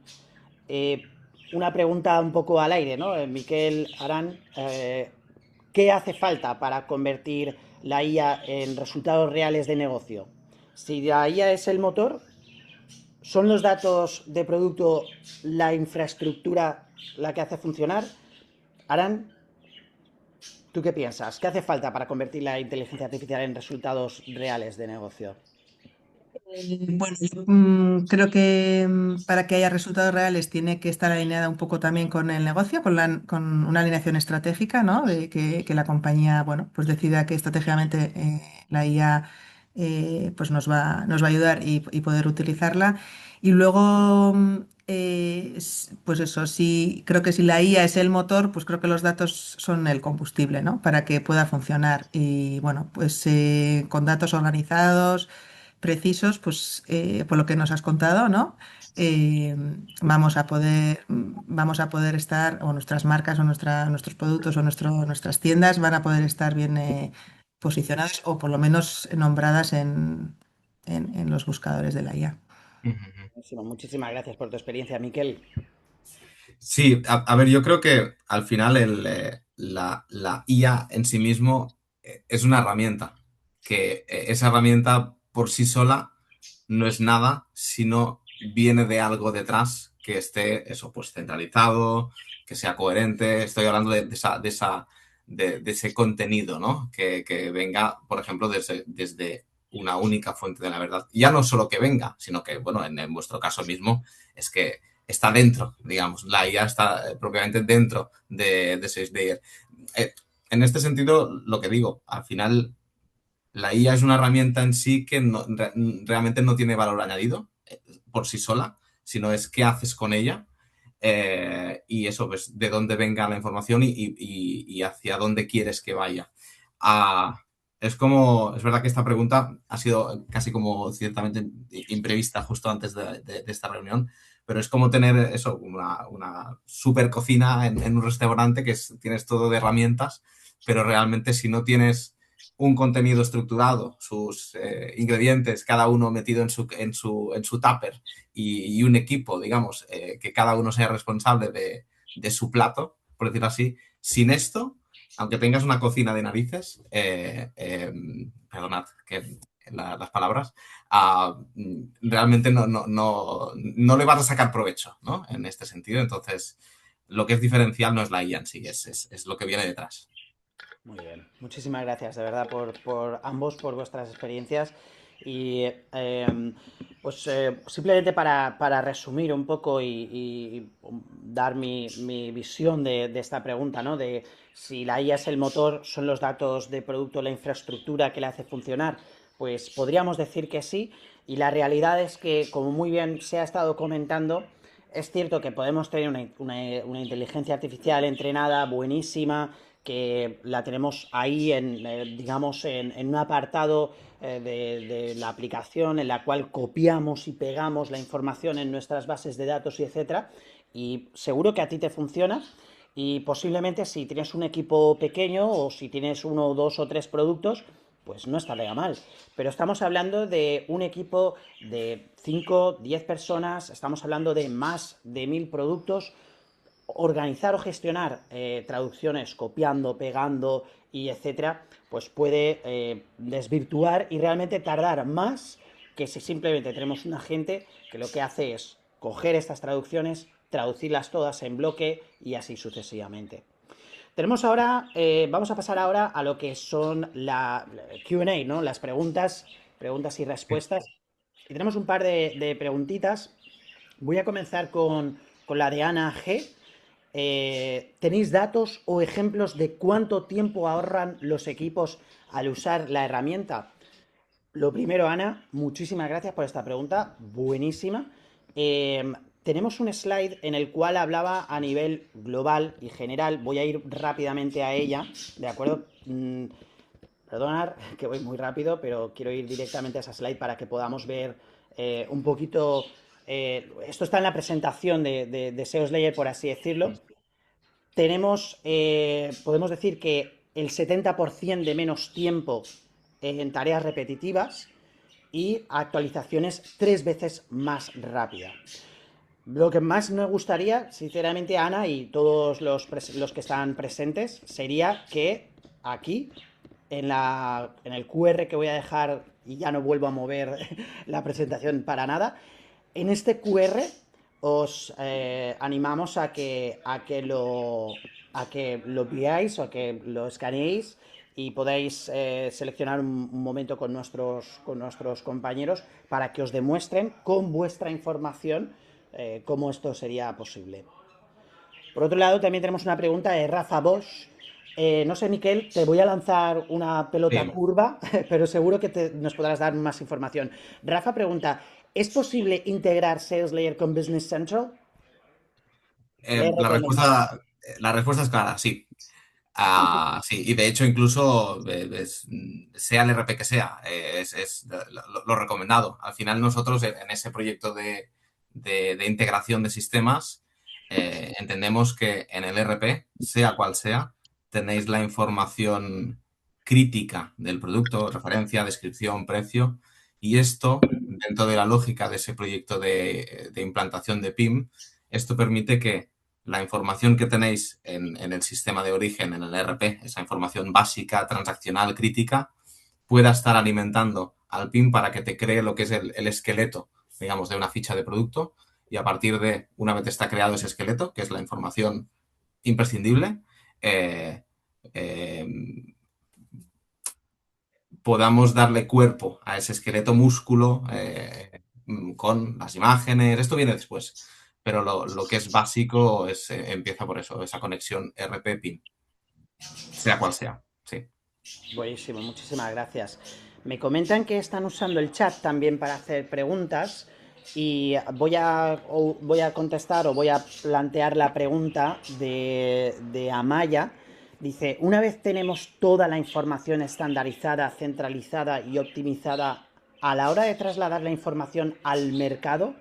una pregunta un poco al aire, ¿no? Miquel Arán, ¿qué hace falta para convertir la IA en resultados reales de negocio? Si la IA es el motor, ¿son los datos de producto la infraestructura la que hace funcionar? Arán, ¿tú qué piensas? ¿Qué hace falta para convertir la inteligencia artificial en resultados reales de negocio? Bueno, yo creo que para que haya resultados reales tiene que estar alineada un poco también con el negocio, con una alineación estratégica, ¿no? De que la compañía, bueno, pues decida que estratégicamente la IA pues nos va a ayudar y poder utilizarla. Y luego, pues eso, sí, creo que si la IA es el motor, pues creo que los datos son el combustible, ¿no? Para que pueda funcionar. Y bueno, pues con datos organizados precisos, pues por lo que nos has contado, ¿no? Eh, vamos a poder estar, o nuestras marcas, o nuestros productos, o nuestras tiendas van a poder estar bien posicionadas, o por lo menos nombradas en los buscadores de la IA. Muchísimas gracias por tu experiencia, Miquel. Sí, a ver, yo creo que al final la IA en sí mismo es una herramienta, que esa herramienta por sí sola no es nada, sino viene de algo detrás que esté, eso, pues centralizado, que sea coherente. Estoy hablando de ese contenido, ¿no? Que venga, por ejemplo, desde una única fuente de la verdad. Ya no solo que venga, sino que, bueno, en vuestro caso mismo, es que está dentro, digamos, la IA está propiamente dentro de SageLayer. En este sentido, lo que digo, al final La IA es una herramienta en sí que realmente no tiene valor añadido por sí sola, sino es qué haces con ella y eso, pues, de dónde venga la información y hacia dónde quieres que vaya. Ah, es verdad que esta pregunta ha sido casi como ciertamente imprevista justo antes de esta reunión, pero es como tener eso, una super cocina en un restaurante tienes todo de herramientas, pero realmente si no tienes un contenido estructurado, sus ingredientes, cada uno metido en su tupper y un equipo, digamos, que cada uno sea responsable de su plato, por decirlo así. Sin esto, aunque tengas una cocina de narices, perdonad que las palabras, realmente no le vas a sacar provecho, ¿no? En este sentido. Entonces, lo que es diferencial no es la IA en sí, es lo que viene detrás. Muy bien, muchísimas gracias de verdad por ambos, por vuestras experiencias y simplemente para resumir un poco y dar mi visión de esta pregunta, ¿no? De si la IA es el motor, son los datos de producto, la infraestructura que la hace funcionar, pues podríamos decir que sí, y la realidad es que, como muy bien se ha estado comentando, es cierto que podemos tener una inteligencia artificial entrenada buenísima, que la tenemos ahí digamos, en un apartado de la aplicación en la cual copiamos y pegamos la información en nuestras bases de datos y etcétera. Y seguro que a ti te funciona. Y posiblemente si tienes un equipo pequeño o si tienes uno, dos o tres productos, pues no estaría mal. Pero estamos hablando de un equipo de 5 10 personas, estamos hablando de más de 1000 productos. Organizar o gestionar traducciones copiando, pegando y etcétera, pues puede desvirtuar y realmente tardar más que si simplemente tenemos un agente que lo que hace es coger estas traducciones, traducirlas todas en bloque y así sucesivamente. Tenemos ahora, vamos a pasar ahora a lo que son la Q&A, ¿no? Las preguntas y respuestas. Y tenemos un par de preguntitas. Voy a comenzar con la de Ana G. ¿Tenéis datos o ejemplos de cuánto tiempo ahorran los equipos al usar la herramienta? Lo primero, Ana, muchísimas gracias por esta pregunta, buenísima. Tenemos un slide en el cual hablaba a nivel global y general. Voy a ir rápidamente a ella, ¿de acuerdo? Perdonad que voy muy rápido, pero quiero ir directamente a esa slide para que podamos ver un poquito. Esto está en la presentación de SEO Slayer, por así decirlo. Podemos decir que el 70% de menos tiempo en tareas repetitivas y actualizaciones 3 veces más rápidas. Lo que más me gustaría, sinceramente, Ana y todos los que están presentes, sería que aquí, en el QR que voy a dejar, y ya no vuelvo a mover la presentación para nada, en este QR os animamos a que lo veáis o a que lo escaneéis y podáis seleccionar un momento con nuestros compañeros para que os demuestren con vuestra información cómo esto sería posible. Por otro lado, también tenemos una pregunta de Rafa Bosch. No sé, Miquel, te voy a lanzar una pelota Sí. curva, pero seguro que nos podrás dar más información. Rafa pregunta, ¿es posible integrar SalesLayer con Business Central? El La ERP mental. respuesta, la respuesta es clara, sí. Sí, y de hecho incluso sea el RP que sea, es lo recomendado. Al final nosotros en ese proyecto de integración de sistemas entendemos que en el RP, sea cual sea, tenéis la información crítica del producto, referencia, descripción, precio, y esto, dentro de la lógica de ese proyecto de implantación de PIM, esto permite que la información que tenéis en el sistema de origen, en el ERP, esa información básica, transaccional, crítica, pueda estar alimentando al PIM para que te cree lo que es el esqueleto, digamos, de una ficha de producto y a partir de, una vez está creado ese esqueleto, que es la información imprescindible, eh, eh, podamos darle cuerpo a ese esqueleto músculo con las imágenes. Esto viene después, pero lo que es básico empieza por eso, esa conexión RP-PIN, sea cual sea. Sí. Buenísimo, muchísimas gracias. Me comentan que están usando el chat también para hacer preguntas y voy a contestar o voy a plantear la pregunta de Amaya. Dice, una vez tenemos toda la información estandarizada, centralizada y optimizada a la hora de trasladar la información al mercado,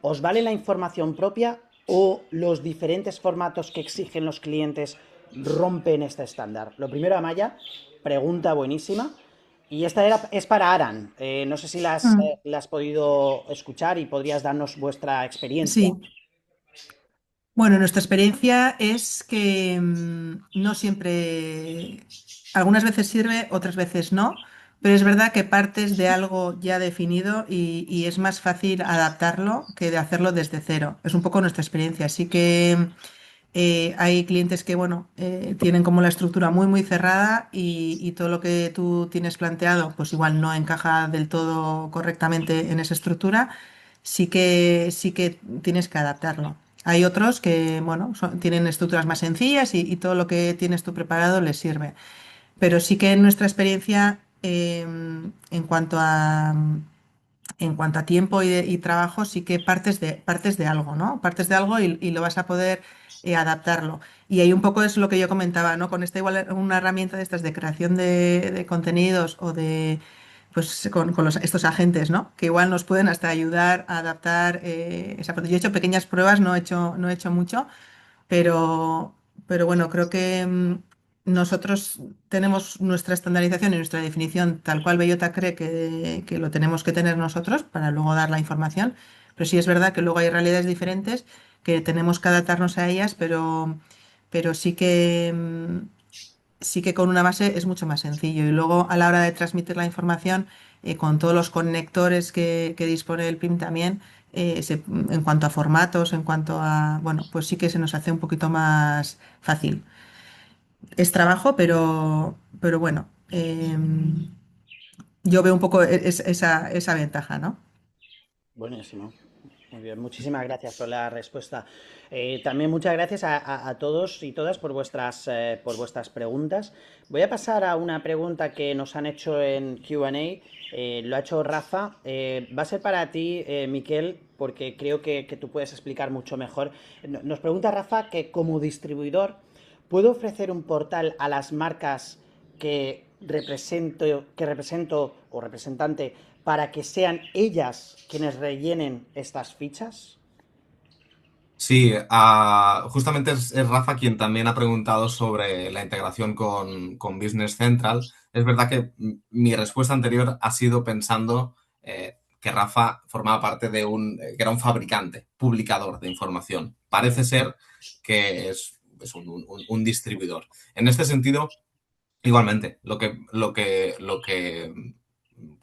¿os vale la información propia o los diferentes formatos que exigen los clientes rompen este estándar? Lo primero, Amaya, pregunta buenísima. Y es para Aran. No sé si Mm. la has podido escuchar y podrías darnos vuestra experiencia. Sí, bueno, nuestra experiencia es que no siempre, algunas veces sirve, otras veces no, pero es verdad que partes de algo ya definido y es más fácil adaptarlo que de hacerlo desde cero. Es un poco nuestra experiencia. Así que hay clientes que, bueno, tienen como la estructura muy cerrada y todo lo que tú tienes planteado, pues igual no encaja del todo correctamente en esa estructura. Sí que tienes que adaptarlo. Hay otros que, bueno, tienen estructuras más sencillas y todo lo que tienes tú preparado les sirve. Pero sí que en nuestra experiencia, en cuanto a tiempo y trabajo, sí que partes de algo, ¿no? Partes de algo y lo vas a poder adaptarlo. Y ahí un poco es lo que yo comentaba, ¿no? Con esta igual una herramienta de estas de creación de contenidos o de, pues con estos agentes, ¿no? Que igual nos pueden hasta ayudar a adaptar esa parte. Yo he hecho pequeñas pruebas, no he hecho mucho, pero, pero bueno, creo que nosotros tenemos nuestra estandarización y nuestra definición tal cual Bellota cree que lo tenemos que tener nosotros para luego dar la información. Pero sí es verdad que luego hay realidades diferentes que tenemos que adaptarnos a ellas, pero sí que con una base es mucho más sencillo. Y luego a la hora de transmitir la información, con todos los conectores que dispone el PIM también, en cuanto a formatos, en cuanto a, bueno, pues sí que se nos hace un poquito más fácil. Es trabajo, pero bueno, yo veo un poco esa ventaja, ¿no? Buenísimo. Muy bien, muchísimas gracias por la respuesta. También muchas gracias a todos y todas por vuestras preguntas. Voy a pasar a una pregunta que nos han hecho en Q&A. Lo ha hecho Rafa. Va a ser para ti, Miquel, porque creo que tú puedes explicar mucho mejor. Nos pregunta Rafa que como distribuidor, ¿puedo ofrecer un portal a las marcas que represento o representante para que sean ellas quienes rellenen estas fichas? Sí, justamente es Rafa quien también ha preguntado sobre la integración con Business Central. Es verdad que mi respuesta anterior ha sido pensando que Rafa formaba parte de que era un fabricante, publicador de información. Parece ser que es un distribuidor. En este sentido, igualmente, lo que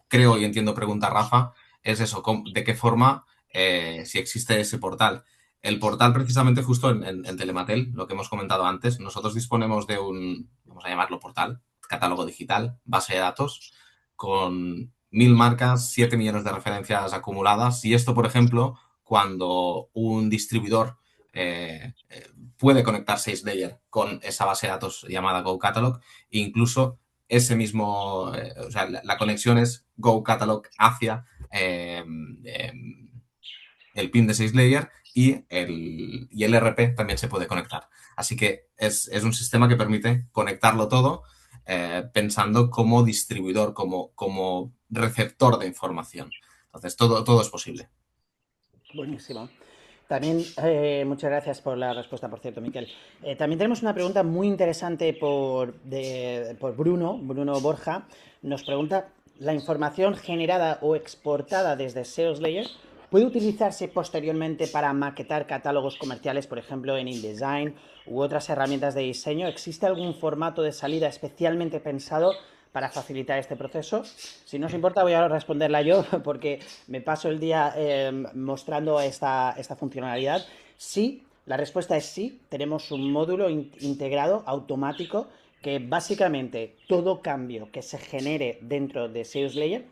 creo y entiendo pregunta Rafa es eso, ¿de qué forma, si existe ese portal? El portal precisamente justo en Telematel, lo que hemos comentado antes, nosotros disponemos de vamos a llamarlo portal, catálogo digital, base de datos, con 1.000 marcas, 7 millones de referencias acumuladas. Y esto, por ejemplo, cuando un distribuidor puede conectar SageLayer con esa base de datos llamada GoCatalog, e incluso ese mismo, o sea, la conexión es GoCatalog hacia el pin de 6 layer y el RP también se puede conectar. Así que es un sistema que permite conectarlo todo pensando como distribuidor, como receptor de información. Entonces, todo es posible. Buenísimo. También muchas gracias por la respuesta, por cierto, Miquel. También tenemos una pregunta muy interesante por Bruno Borja. Nos pregunta, ¿la información generada o exportada desde SalesLayer puede utilizarse posteriormente para maquetar catálogos comerciales, por ejemplo, en InDesign u otras herramientas de diseño? ¿Existe algún formato de salida especialmente pensado para facilitar este proceso? Si no os importa, voy a responderla yo, porque me paso el día mostrando esta funcionalidad. Sí, la respuesta es sí. Tenemos un módulo integrado automático que básicamente todo cambio que se genere dentro de SalesLayer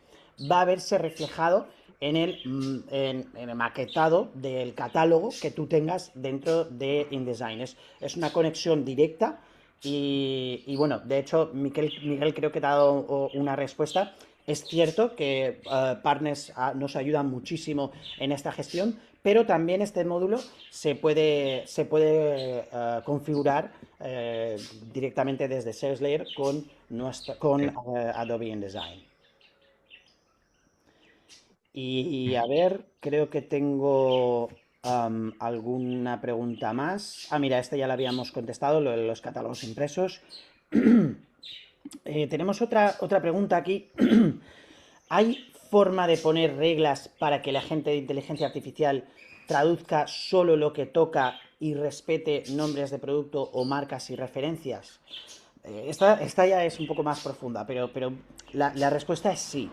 va a verse reflejado en el maquetado del catálogo que tú tengas dentro de InDesign. Es una conexión directa Y bueno, de hecho, Miguel creo que te ha dado una respuesta. Es cierto que partners nos ayudan muchísimo en esta gestión, pero también este módulo se puede configurar directamente desde SalesLayer con Ok. Adobe InDesign. Y a ver, creo que tengo alguna pregunta más. Ah, mira, esta ya la habíamos contestado, lo de los catálogos impresos. Tenemos otra pregunta aquí. ¿Hay forma de poner reglas para que la gente de inteligencia artificial traduzca solo lo que toca y respete nombres de producto o marcas y referencias? Esta ya es un poco más profunda, pero la respuesta es sí,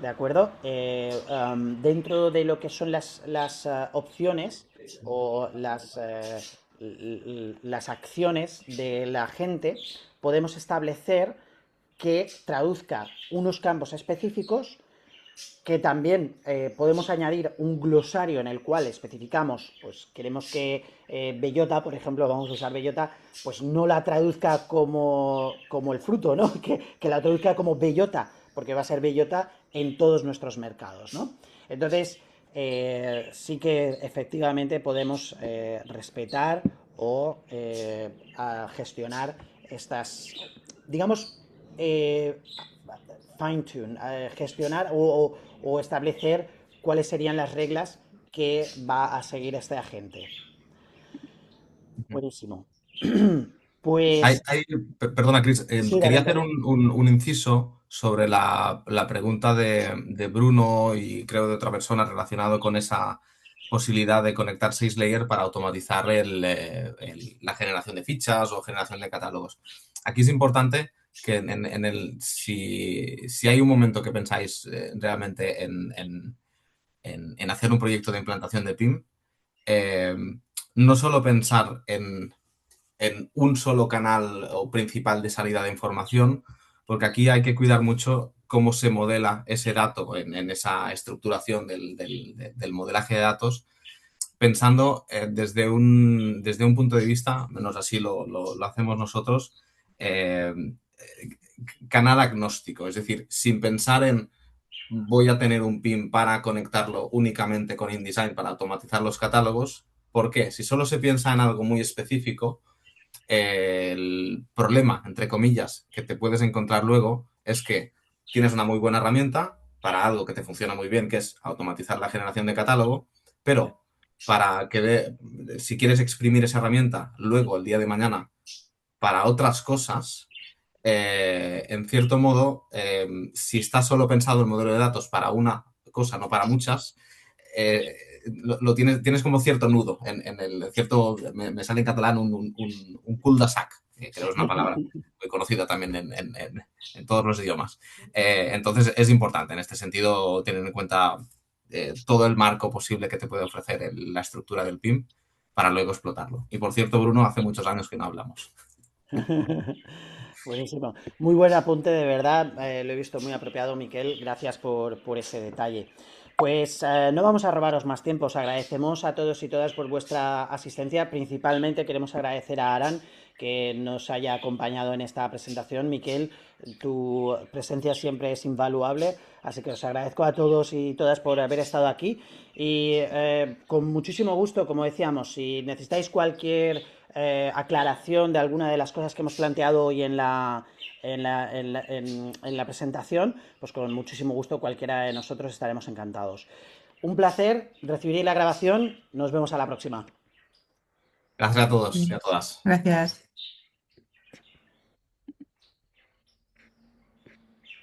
¿de acuerdo? Dentro de lo que son las opciones o las acciones de la gente, podemos establecer que traduzca unos campos específicos, que también podemos añadir un glosario en el cual especificamos, pues queremos que bellota, por ejemplo, vamos a usar bellota, pues no la traduzca como el fruto, ¿no? Que la traduzca como bellota, porque va a ser bellota en todos nuestros mercados, ¿no? Entonces, sí que efectivamente podemos respetar o gestionar estas, digamos, fine tune, gestionar o establecer cuáles serían las reglas que va a seguir este agente. Buenísimo. Pues Perdona, Chris, sí, quería David, hacer David. un inciso sobre la pregunta de Bruno y creo de otra persona relacionado con esa posibilidad de conectar SalesLayer para automatizar la generación de fichas o generación de catálogos. Aquí es importante que si hay un momento que pensáis realmente en hacer un proyecto de implantación de PIM, eh, no solo pensar en un solo canal o principal de salida de información, porque aquí hay que cuidar mucho cómo se modela ese dato en esa estructuración del modelaje de datos, pensando desde un punto de vista, menos así lo hacemos nosotros, canal agnóstico, es decir, sin pensar en voy a tener un PIN para conectarlo únicamente con InDesign para automatizar los catálogos. ¿Por qué? Si solo se piensa en algo muy específico, el problema, entre comillas, que te puedes encontrar luego es que tienes una muy buena herramienta para algo que te funciona muy bien, que es automatizar la generación de catálogo, pero para que si quieres exprimir esa herramienta luego, el día de mañana, para otras cosas, en cierto modo, si está solo pensado el modelo de datos para una cosa, no para muchas, tienes como cierto nudo en el cierto, me sale en catalán un cul-de-sac, que creo es una palabra muy conocida también en todos los idiomas. Entonces es importante en este sentido tener en cuenta todo el marco posible que te puede ofrecer la estructura del PIM para luego explotarlo. Y por cierto, Bruno, hace muchos años que no hablamos. Buenísimo. Muy buen apunte, de verdad. Lo he visto muy apropiado, Miquel. Gracias por ese detalle. Pues no vamos a robaros más tiempo. Os agradecemos a todos y todas por vuestra asistencia. Principalmente queremos agradecer a Aran que nos haya acompañado en esta presentación. Miquel, tu presencia siempre es invaluable. Así que os agradezco a todos y todas por haber estado aquí. Y con muchísimo gusto, como decíamos, si necesitáis cualquier aclaración de alguna de las cosas que hemos planteado hoy en la presentación, pues con muchísimo gusto cualquiera de nosotros estaremos encantados. Un placer, recibiréis la grabación, nos vemos a la próxima. Gracias a todos y a todas. Gracias.